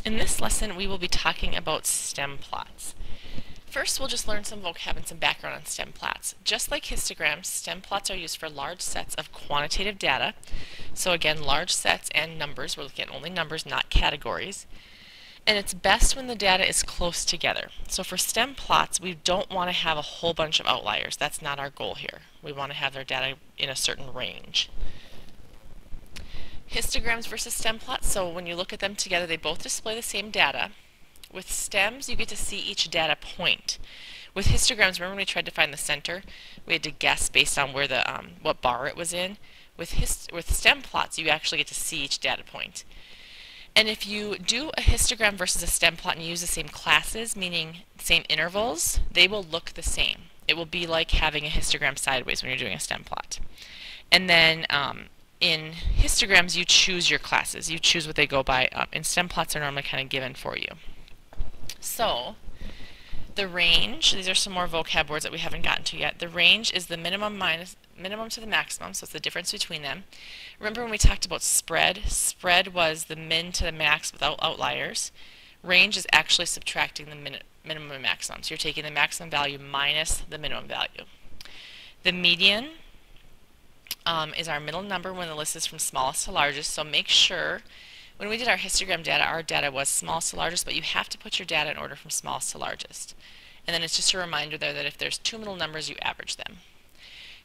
In this lesson, we will be talking about stem plots. First, we'll just learn some vocab and some background on stem plots. Just like histograms, stem plots are used for large sets of quantitative data. So again, large sets and numbers. We're looking at only numbers, not categories. And it's best when the data is close together. So for stem plots, we don't want to have a whole bunch of outliers. That's not our goal here. We want to have their data in a certain range. Histograms versus stem plots, so when you look at them together, they both display the same data. With stems, you get to see each data point. With histograms, remember when we tried to find the center? We had to guess based on where the what bar it was in. With stem plots, you actually get to see each data point. And if you do a histogram versus a stem plot and you use the same classes, meaning same intervals, they will look the same. It will be like having a histogram sideways when you're doing a stem plot. And then in histograms, you choose your classes. You choose what they go by. And stem plots are normally kind of given for you. So the range, these are some more vocab words that we haven't gotten to yet. The range is the minimum to the maximum, so it's the difference between them. Remember when we talked about spread? Spread was the min to the max without outliers. Range is actually subtracting the minimum and maximum. So you're taking the maximum value minus the minimum value. The median is our middle number when the list is from smallest to largest, so make sure when we did our histogram data, our data was smallest to largest, but you have to put your data in order from smallest to largest. And then it's just a reminder there that if there's two middle numbers, you average them.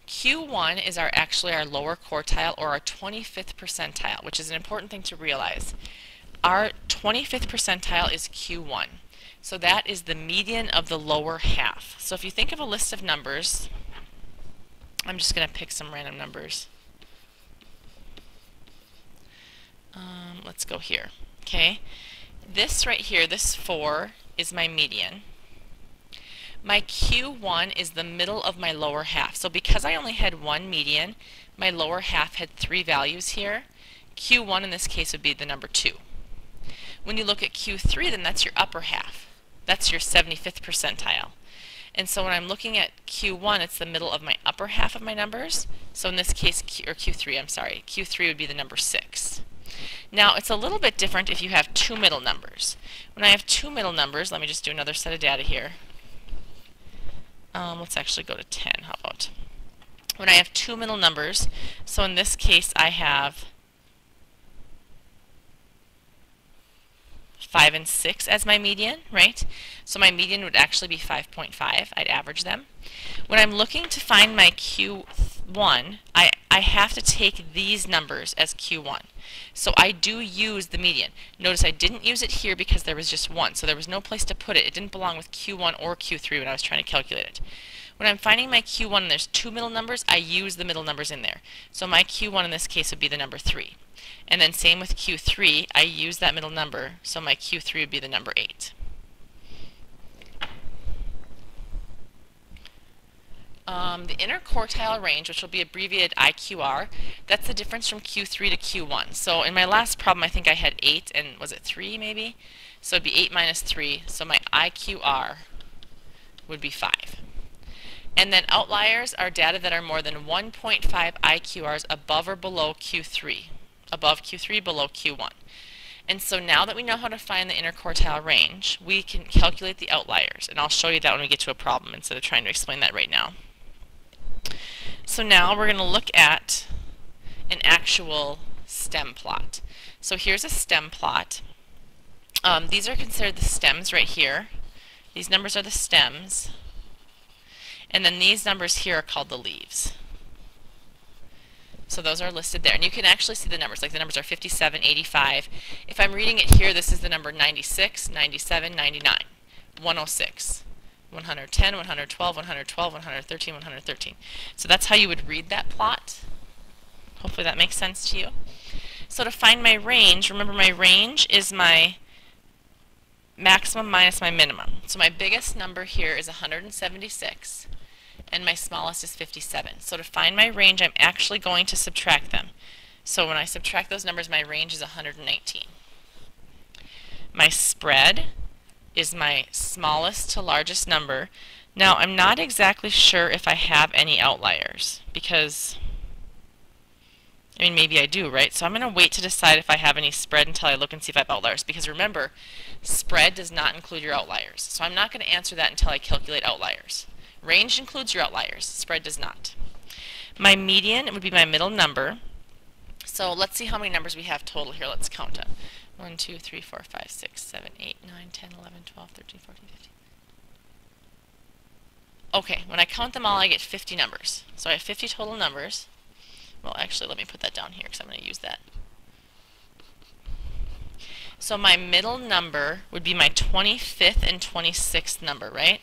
Q1 is actually our lower quartile, or our 25th percentile, which is an important thing to realize. Our 25th percentile is Q1. So that is the median of the lower half. So if you think of a list of numbers, I'm just going to pick some random numbers. Let's go here. Okay, this right here, this 4, is my median. My Q1 is the middle of my lower half. So because I only had one median, my lower half had 3 values here. Q1 in this case would be the number 2. When you look at Q3, then that's your upper half. That's your 75th percentile. And so when I'm looking at Q1, it's the middle of my upper half of my numbers. So in this case, Q3, I'm sorry, Q3 would be the number 6. Now it's a little bit different if you have two middle numbers. When I have two middle numbers, let me just do another set of data here. Let's actually go to 10, how about? When I have two middle numbers, so in this case I have 5 and 6 as my median, right? So my median would actually be 5.5. I'd average them. When I'm looking to find my Q1, I have to take these numbers as Q1. So I do use the median. Notice I didn't use it here because there was just one, so there was no place to put it. It didn't belong with Q1 or Q3 when I was trying to calculate it. When I'm finding my Q1 and there's two middle numbers, I use the middle numbers in there. So my Q1 in this case would be the number 3. And then same with Q3, I use that middle number, so my Q3 would be the number 8. The interquartile range, which will be abbreviated IQR, that's the difference from Q3 to Q1. So in my last problem, I think I had 8, and was it 3 maybe? So it'd be 8 minus 3, so my IQR would be 5. And then outliers are data that are more than 1.5 IQRs above or below Q3. Above Q3, below Q1. And so now that we know how to find the interquartile range, we can calculate the outliers. And I'll show you that when we get to a problem instead of trying to explain that right now. So now we're going to look at an actual stem plot. So here's a stem plot. These are considered the stems right here. These numbers are the stems. And then these numbers here are called the leaves. So those are listed there. And you can actually see the numbers. Like the numbers are 57, 85. If I'm reading it here, this is the number 96, 97, 99, 106, 110, 112, 112, 113, 113. So that's how you would read that plot. Hopefully that makes sense to you. So to find my range, remember my range is my maximum minus my minimum. So my biggest number here is 176. And my smallest is 57. So to find my range, I'm actually going to subtract them. So when I subtract those numbers, my range is 119. My spread is my smallest to largest number. Now I'm not exactly sure if I have any outliers because I mean, maybe I do, right? So I'm going to wait to decide if I have any spread until I look and see if I have outliers. Because remember, spread does not include your outliers. So I'm not going to answer that until I calculate outliers. Range includes your outliers. Spread does not. My median would be my middle number. So let's see how many numbers we have total here. Let's count them. 1, 2, 3, 4, 5, 6, 7, 8, 9, 10, 11, 12, 13, 14, 15. Okay, when I count them all, I get 50 numbers. So I have 50 total numbers. Well, actually, let me put that down here because I'm going to use that. So my middle number would be my 25th and 26th number, right?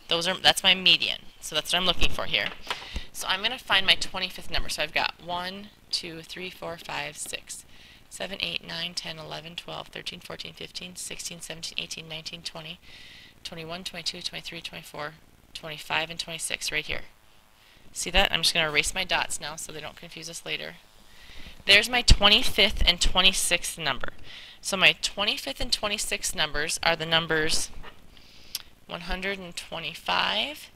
That's my median. So that's what I'm looking for here. So I'm going to find my 25th number. So I've got 1, 2, 3, 4, 5, 6, 7, 8, 9, 10, 11, 12, 13, 14, 15, 16, 17, 18, 19, 20, 21, 22, 23, 24, 25, and 26 right here. See that? I'm just going to erase my dots now so they don't confuse us later. There's my 25th and 26th number. So my 25th and 26th numbers are the numbers 125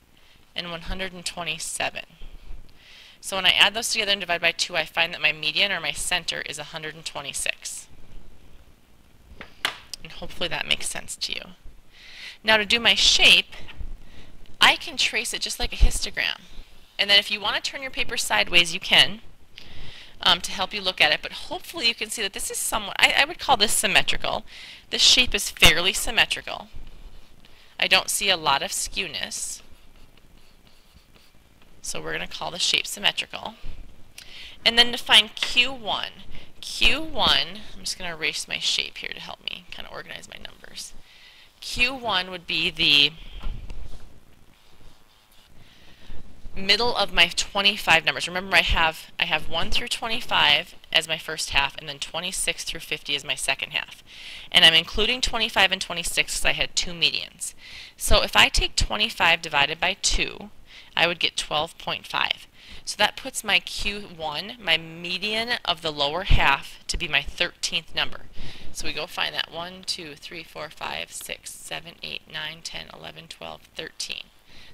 and 127. So when I add those together and divide by 2, I find that my median, or my center, is 126. And hopefully that makes sense to you. Now to do my shape, I can trace it just like a histogram. And then if you want to turn your paper sideways, you can, to help you look at it. But hopefully you can see that this is somewhat, I would call this symmetrical. This shape is fairly symmetrical. I don't see a lot of skewness. So we're going to call the shape symmetrical. And then to find Q1. Q1, I'm just going to erase my shape here to help me kind of organize my numbers. Q1 would be the middle of my 25 numbers. Remember, I have 1 through 25 as my first half, and then 26 through 50 as my second half. And I'm including 25 and 26 because I had 2 medians. So if I take 25 divided by 2, I would get 12.5. So that puts my Q1, my median of the lower half, to be my 13th number. So we go find that. 1, 2, 3, 4, 5, 6, 7, 8, 9, 10, 11, 12, 13.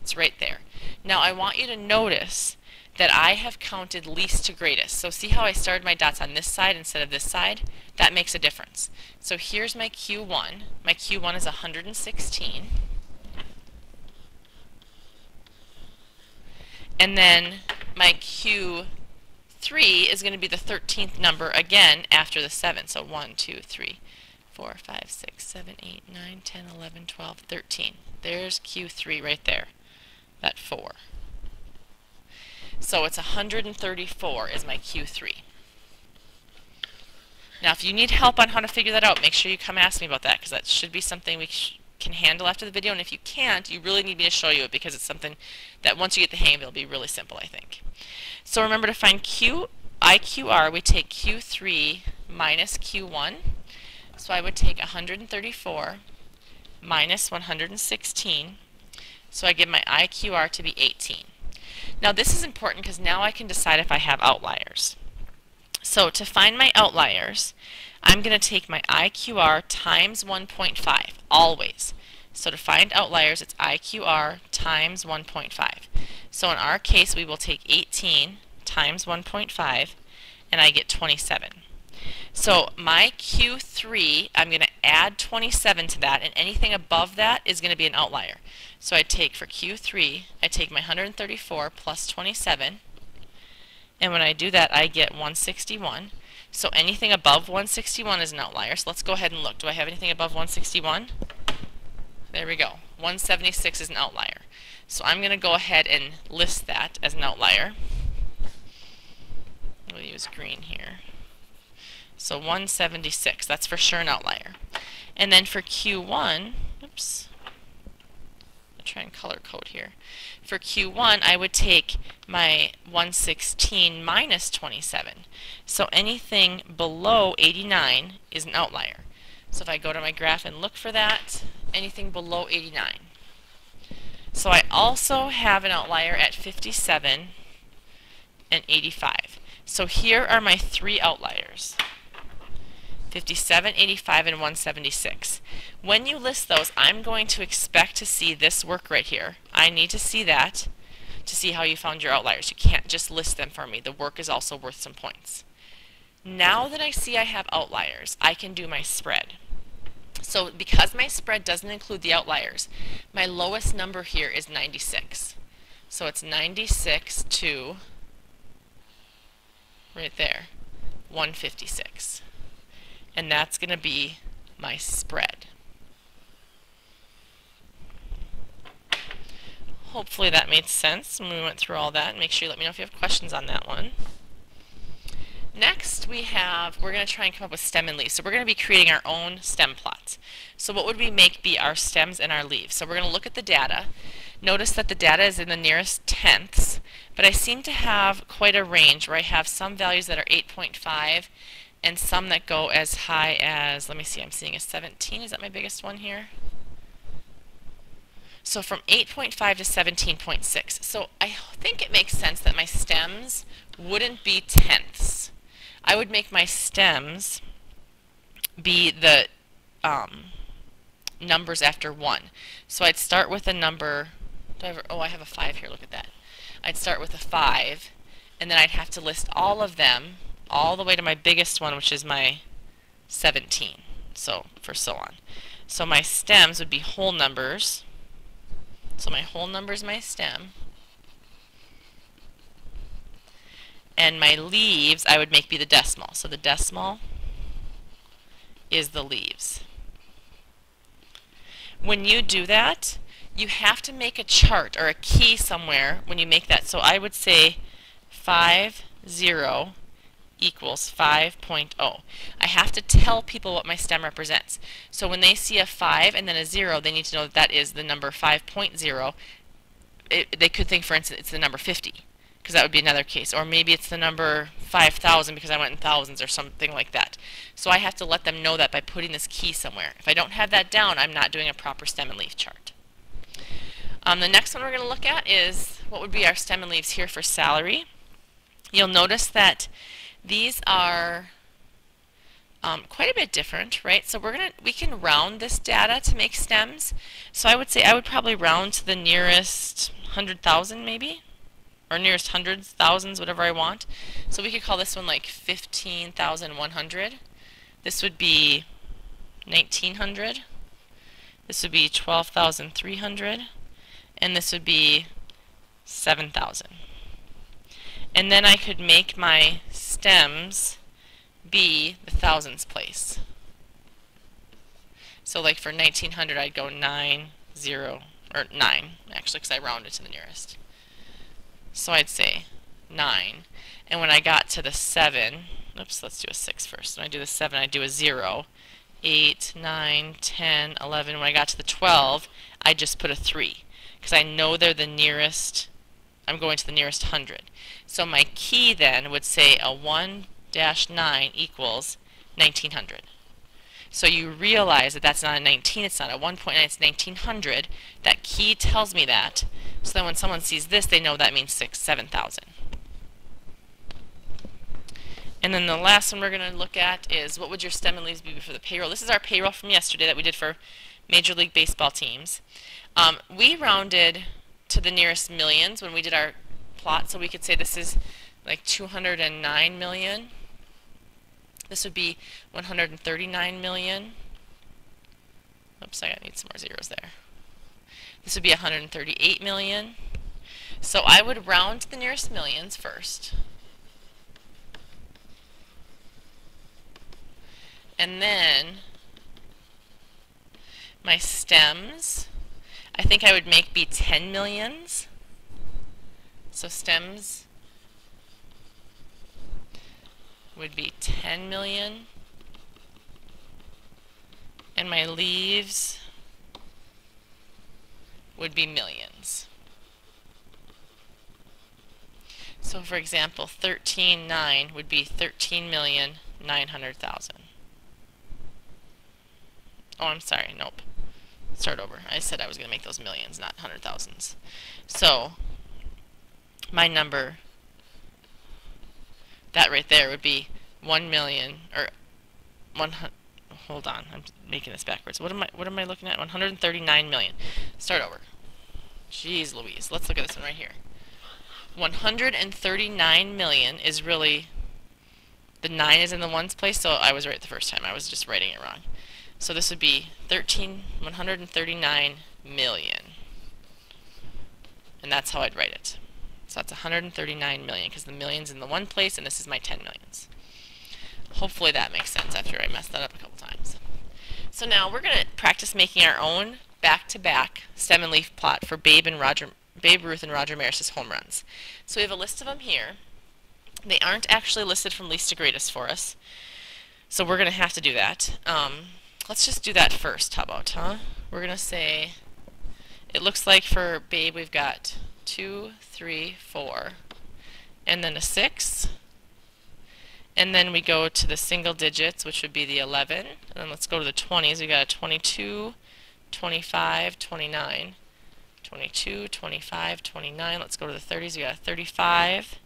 It's right there. Now I want you to notice that I have counted least to greatest. So see how I started my dots on this side instead of this side? That makes a difference. So here's my Q1. My Q1 is 116. And then my Q3 is going to be the 13th number again after the 7. So 1, 2, 3, 4, 5, 6, 7, 8, 9, 10, 11, 12, 13. There's Q3 right there. That 4. So it's 134 is my Q3. Now if you need help on how to figure that out, make sure you come ask me about that, because that should be something we can handle after the video. And if you can't, you really need me to show you it, because it's something that once you get the hang of it, it'll be really simple, I think. So remember, to find IQR, we take Q3 minus Q1. So I would take 134 minus 116. So I get my IQR to be 18. Now this is important because now I can decide if I have outliers. So to find my outliers, I'm going to take my IQR times 1.5, always. So to find outliers, it's IQR times 1.5. So in our case, we will take 18 times 1.5, and I get 27. So my Q3, I'm going to add 27 to that, and anything above that is going to be an outlier. So I take, for Q3, I take my 134 plus 27, and when I do that, I get 161. So anything above 161 is an outlier. So let's go ahead and look. Do I have anything above 161? There we go. 176 is an outlier. So I'm going to go ahead and list that as an outlier. We'll use green here. So 176, that's for sure an outlier. And then for Q1, oops, I'll try and color code here. For Q1, I would take my 116 minus 27. So anything below 89 is an outlier. So if I go to my graph and look for that, anything below 89. So I also have an outlier at 57 and 85. So here are my 3 outliers. 57, 85, and 176. When you list those, I'm going to expect to see this work right here. I need to see that to see how you found your outliers. You can't just list them for me. The work is also worth some points. Now that I see I have outliers, I can do my spread. So because my spread doesn't include the outliers, my lowest number here is 96. So it's 96 to, right there, 156. And that's going to be my spread. Hopefully that made sense when we went through all that. Make sure you let me know if you have questions on that one. Next we're going to try and come up with stem and leaves. So we're going to be creating our own stem plots. So what would we make be our stems and our leaves? So we're going to look at the data. Notice that the data is in the nearest tenths, but I seem to have quite a range where I have some values that are 8.5 and some that go as high as, let me see, I'm seeing a 17. Is that my biggest one here? So from 8.5 to 17.6. So I think it makes sense that my stems wouldn't be tenths. I would make my stems be the numbers after 1. So I'd start with a number, I have a 5 here, look at that. I'd start with a 5, and then I'd have to list all of them, all the way to my biggest one, which is my 17, so on. So my stems would be whole numbers. So my whole number is my stem. And my leaves I would make be the decimal. So the decimal is the leaves. When you do that, you have to make a chart or a key somewhere when you make that. So I would say 50 equals 5.0. I have to tell people what my stem represents. So when they see a 5 and then a 0, they need to know that that is the number 5.0. They could think, for instance, it's the number 50, because that would be another case. Or maybe it's the number 5,000 because I went in thousands or something like that. So I have to let them know that by putting this key somewhere. If I don't have that down, I'm not doing a proper stem and leaf chart. The next one we're going to look at is what would be our stem and leaves here for salary. You'll notice that these are quite a bit different, right? So we can round this data to make stems. So I would say I would probably round to the nearest 100,000 maybe, or nearest hundreds, thousands, whatever I want. So we could call this one like 15,100. This would be 1,900. This would be 12,300. And this would be 7,000. And then I could make my stems be the thousands place. So like for 1900 I'd go 9, 0, or 9 actually, because I rounded to the nearest. So I'd say 9. And when I got to the 7, oops, let's do a 6 first. When I do the 7, I do a 0. 8, 9, 10, 11. When I got to the 12, I just put a 3, because I know they're the nearest. I'm going to the nearest 100. So my key then would say a 1-9 equals 1900. So you realize that that's not a 19, it's not a 1.9, it's 1900. That key tells me that. So then when someone sees this, they know that means 7,000. And then the last one we're going to look at is what would your stem and leaves be for the payroll. This is our payroll from yesterday that we did for Major League Baseball teams. We rounded to the nearest millions when we did our plot, so we could say this is like 209 million. This would be 139 million. Oops, I need some more zeros there. This would be 138 million. So I would round to the nearest millions first. And then my stems, I think I would make be 10 millions. So stems would be 10 million. And my leaves would be millions. So for example, 13.9 would be 13,900,000. Oh, I'm sorry, nope. Start over. I said I was going to make those millions, not 100,000s. So my number, that right there would be 1 million, or 100, hold on, I'm making this backwards. What am I looking at? 139 million. Start over. Jeez Louise. Let's look at this one right here. 139 million is really, the 9 is in the ones place, so I was right the first time. I was just writing it wrong. So this would be 139 million. And that's how I'd write it. So that's 139 million, because the million's in the one place, and this is my 10 millions. Hopefully that makes sense after I messed that up a couple times. So now we're going to practice making our own back-to-back stem and leaf plot for Babe Ruth and Roger Maris's home runs. So we have a list of them here. They aren't actually listed from least to greatest for us, so we're going to have to do that. Let's just do that first. How about, We're going to say, it looks like for Babe we've got 2, 3, 4, and then a 6. And then we go to the single digits, which would be the 11. And then let's go to the 20s. We got a 22, 25, 29. 22, 25, 29. Let's go to the 30s. We got a 35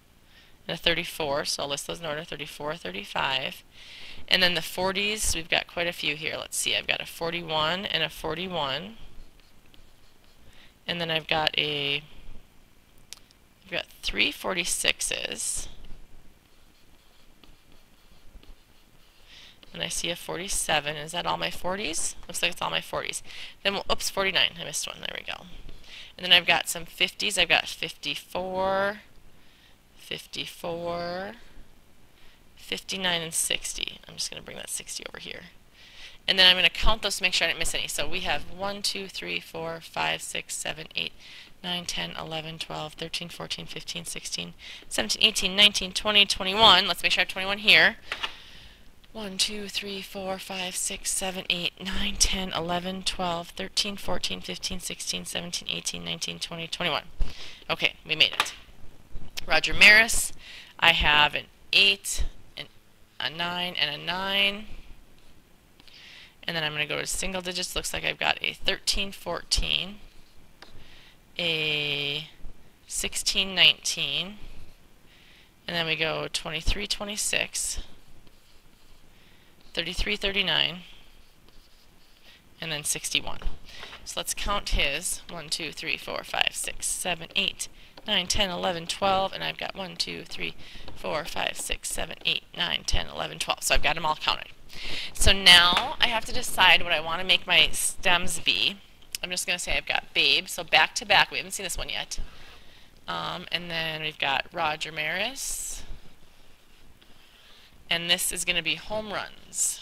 and a 34. So I'll list those in order, 34, 35. And then the 40s, we've got quite a few here. Let's see, I've got a 41 and a 41. And then I've got 3 46s. And I see a 47. Is that all my 40s? Looks like it's all my 40s. Then, oops, 49. I missed one. There we go. And then I've got some 50s. I've got 54, 54, 59, and 60. I'm just going to bring that 60 over here. And then I'm going to count those to make sure I didn't miss any. So we have 1, 2, 3, 4, 5, 6, 7, 8, 9, 10, 11, 12, 13, 14, 15, 16, 17, 18, 19, 20, 21. Let's make sure I have 21 here. 1, 2, 3, 4, 5, 6, 7, 8, 9, 10, 11, 12, 13, 14, 15, 16, 17, 18, 19, 20, 21. Okay, we made it. Roger Maris, I have an 8, a 9, and a 9. And then I'm going to go to single digits. Looks like I've got a 13, 14, a 16, 19, and then we go 23, 26, 33, 39, and then 61. So let's count his. 1, 2, 3, 4, 5, 6, 7, 8, 9, 10, 11, 12, and I've got 1, 2, 3, 4, 5, 6, 7, 8, 9, 10, 11, 12. So I've got them all counted. So now I have to decide what I want to make my stems be. I'm just going to say I've got Babe, so back to back. We haven't seen this one yet. And then we've got Roger Maris. And this is going to be home runs.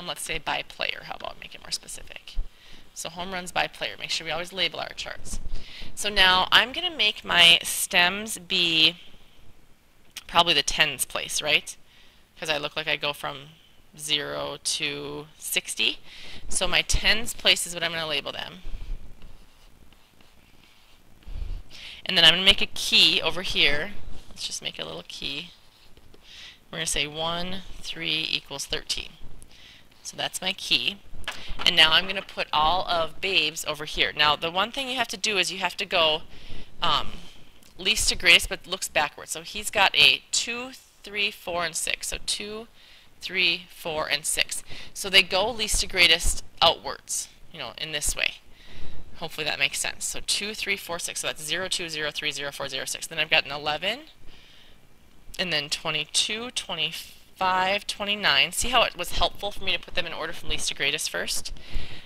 Let's say by player. How about make it more specific? So home runs by player. Make sure we always label our charts. So now I'm going to make my stems be probably the tens place, right? Because I look like I go from 0 to 60. So my tens place is what I'm going to label them. And then I'm going to make a key over here. Let's just make a little key. We're going to say 1, 3 equals 13. So that's my key. And now I'm going to put all of Babe's over here. Now the one thing you have to do is you have to go least to greatest, but looks backwards. So he's got a 2, 3, 4, and 6. So 2, 3, 4, and 6. So they go least to greatest outwards, in this way. Hopefully that makes sense. So 2, 3, 4, 6. So that's 0, 2, 0, 3, 0, 4, 0, 6. Then I've got an 11, and then 22, 25, 29. See how it was helpful for me to put them in order from least to greatest first?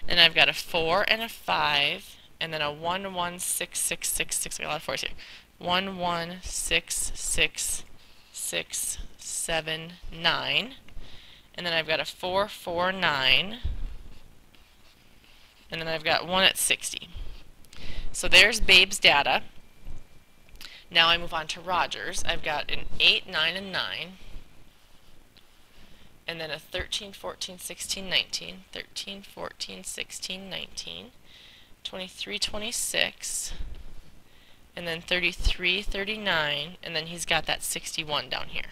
And I've got a 4 and a 5, and then a 1, 1, 6, 6, 6, 6. We got a lot of 4s here. 1, 1, 6, 6, 6, 7, 9. And then I've got a 4, 4, 9. And then I've got 1 at 60. So there's Babe's data. Now I move on to Roger's. I've got an 8, 9, and 9. And then a 13, 14, 16, 19. 13, 14, 16, 19. 23, 26. And then 33, 39. And then he's got that 61 down here.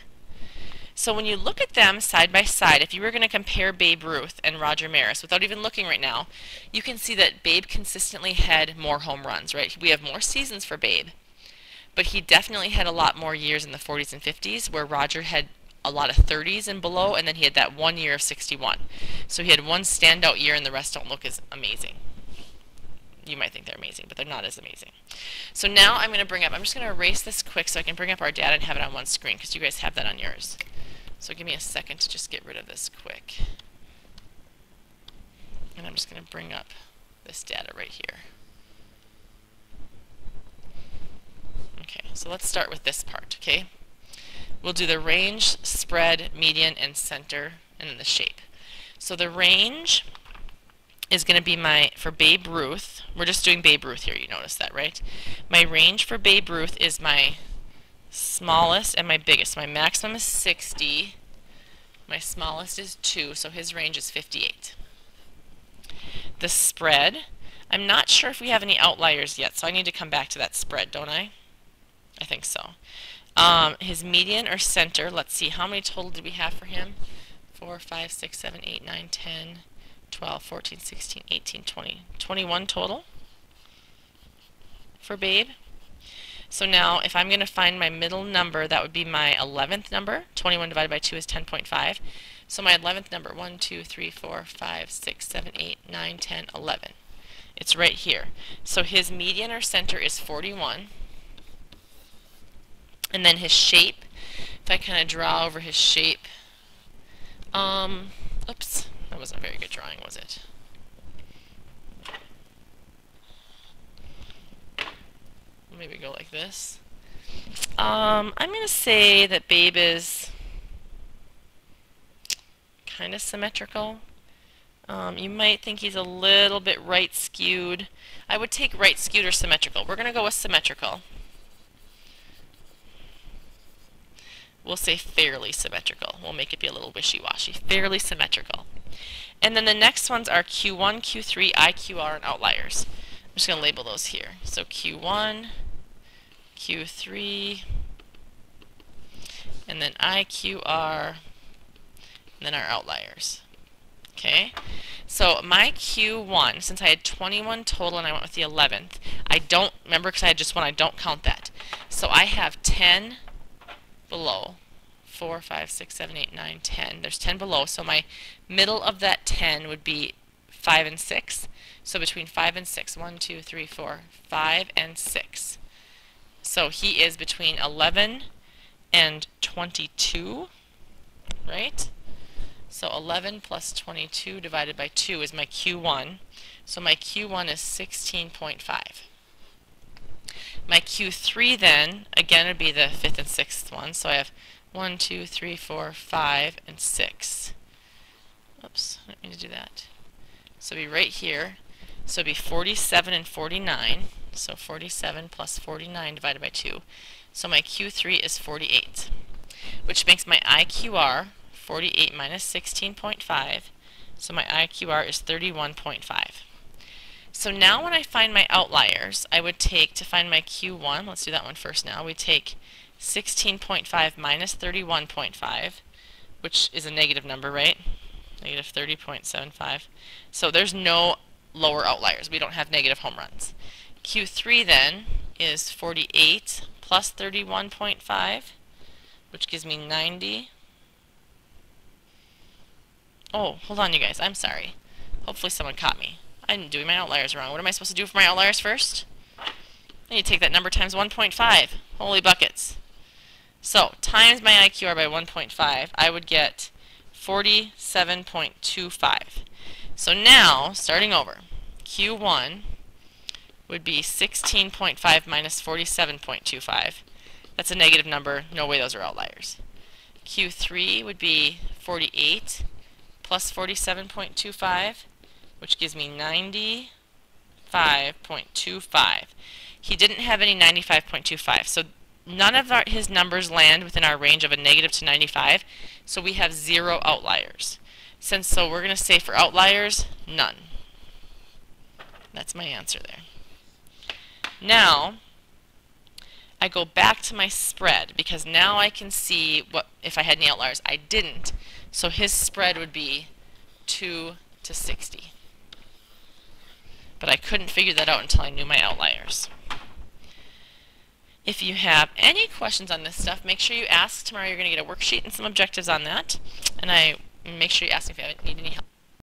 So when you look at them side by side, if you were going to compare Babe Ruth and Roger Maris, without even looking right now, you can see that Babe consistently had more home runs, right? We have more seasons for Babe, but he definitely had a lot more years in the 40s and 50s, where Roger had a lot of 30s and below, and then he had that 1 year of 61. So he had one standout year, and the rest don't look as amazing. You might think they're amazing, but they're not as amazing. So now I'm just going to erase this quick so I can bring up our data and have it on one screen because you guys have that on yours. So give me a second to just get rid of this quick. And I'm just going to bring up this data right here. Okay, so let's start with this part, okay? We'll do the range, spread, median, and center, and then the shape. So the range is going to be for Babe Ruth. We're just doing Babe Ruth here, you notice that, right? My range for Babe Ruth is my smallest and my biggest. My maximum is 60. My smallest is 2, so his range is 58. The spread, I'm not sure if we have any outliers yet, so I need to come back to that spread, don't I? I think so. His median or center, let's see, how many total did we have for him? 4, 5, 6, 7, 8, 9, 10, 12, 14, 16, 18, 20. 21 total for Babe. So now if I'm going to find my middle number, that would be my 11th number. 21 divided by 2 is 10.5. So my 11th number, 1, 2, 3, 4, 5, 6, 7, 8, 9, 10, 11. It's right here. So his median or center is 41. And then his shape, if I kind of draw over his shape, oops, that wasn't a very good drawing, was it? Maybe go like this. I'm going to say that Babe is kind of symmetrical. You might think he's a little bit right skewed. I would take right skewed or symmetrical. We're going to go with symmetrical. We'll say fairly symmetrical. We'll make it be a little wishy-washy. Fairly symmetrical. And then the next ones are Q1, Q3, IQR, and outliers. I'm just going to label those here. So Q1, Q3, and then IQR, and then our outliers. Okay? So my Q1, since I had 21 total and I went with the 11th, I don't, remember because I had just one, I don't count that. So I have 10 below. 4, 5, 6, 7, 8, 9, 10. There's 10 below, so my middle of that 10 would be 5 and 6. So between 5 and 6, 1, 2, 3, 4, 5 and 6. So he is between 11 and 22, right? So 11 plus 22 divided by 2 is my Q1. So my Q1 is 16.5. My Q3 then, again, would be the 5th and 6th one. So I have 1, 2, 3, 4, 5, and 6. Oops, I didn't mean to do that. So it'd be right here. So it'd be 47 and 49. So 47 plus 49 divided by 2. So my Q3 is 48, which makes my IQR 48 minus 16.5. So my IQR is 31.5. So now when I find my outliers, I would take, to find my Q1, let's do that one first now, we take 16.5 minus 31.5, which is a negative number, right? Negative 30.75. So there's no lower outliers. We don't have negative home runs. Q3 then is 48 plus 31.5, which gives me 90. Oh, hold on you guys, I'm sorry. Hopefully someone caught me. I'm doing my outliers wrong. What am I supposed to do for my outliers first? I need to take that number times 1.5. Holy buckets. So, times my IQR by 1.5, I would get 47.25. So now, starting over, Q1 would be 16.5 minus 47.25. That's a negative number. No way those are outliers. Q3 would be 48 plus 47.25, which gives me 95.25. He didn't have any 95.25, so none of his numbers land within our range of a negative to 95, so we have 0 outliers. So we're going to say for outliers, none. That's my answer there. Now, I go back to my spread, because now I can see what if I had any outliers. I didn't, so his spread would be 2 to 60. But I couldn't figure that out until I knew my outliers. If you have any questions on this stuff, make sure you ask. Tomorrow you're going to get a worksheet and some objectives on that. And make sure you ask me if you need any help.